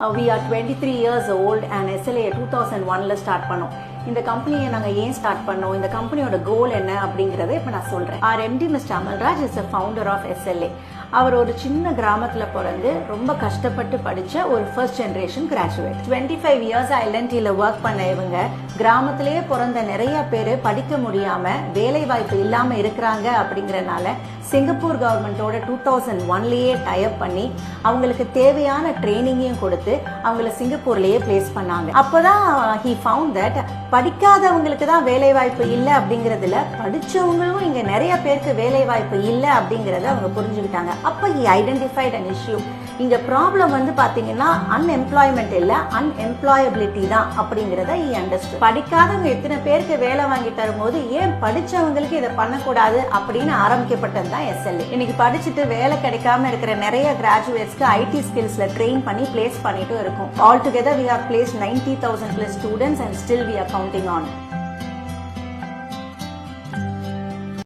We are 23 years old and SLA 2001ல start பண்ணோம். இந்த கம்பெனியை நாங்கள் ஏன் ஸ்டார்ட் பண்ணோம், இந்த கம்பெனியோட கோல் என்ன அப்படிங்கறத இப்போ நான் சொல்றேன். Our MD Mr. Amalraj is a founder of SLA. அவர் ஒரு சின்ன கிராமத்துல பிறந்து ரொம்ப கஷ்டப்பட்டு படிச்ச ஒரு ஃபர்ஸ்ட் ஜெனரேஷன் கிராஜுவேட். 25 இயர்ஸ் LNTல ஒர்க் பண்ண இவங்க கிராமத்திலேயே பிறந்த நிறைய பேர் படிக்க முடியாம வேலை வாய்ப்பு இல்லாம இருக்கிறாங்க அப்படிங்கறனால சிங்கப்பூர் கவர்மெண்டோட 2001லயே டைப் பண்ணி அவங்களுக்கு தேவையான ட்ரைனிங்கையும் கொடுத்து அவங்கள சிங்கப்பூர்லயே பிளேஸ் பண்ணாங்க. அப்பதான் he found that படிக்காதவங்களுக்கு தான் வேலை வாய்ப்பு இல்லை அப்படிங்கறதுல படிச்சவங்களும் இங்க நிறைய பேருக்கு வேலை வாய்ப்பு இல்லை அப்படிங்கறத அவங்க புரிஞ்சுக்கிட்டாங்க. அப்ப he identified an issue. இங்க ப்ராப்ளம் வந்து பாத்தீங்கன்னா அன்எம்ப்ளாய்மெண்ட் இல்ல, அன்எம்ப்ளாயபிலிட்டி தான் அப்படிங்கறத he understood. படிக்காதவங்க எத்தனை பேருக்கு வேலை வாங்கி தரும்போது ஏன் படிச்சவங்களுக்கு இதை பண்ணக்கூடாது அப்படின்னு ஆரம்பிக்கப்பட்டது தான் SLA. இன்னைக்கு படிச்சுட்டு வேலை கிடைக்காம இருக்கிற நிறைய கிராஜுவேட்ஸ்க்கு ஐடி ஸ்கில்ஸ்ல ட்ரெயின் பண்ணி பிளேஸ் பண்ணிட்டு இருக்கும். All together we have placed 90,000 plus students and still we are counting on.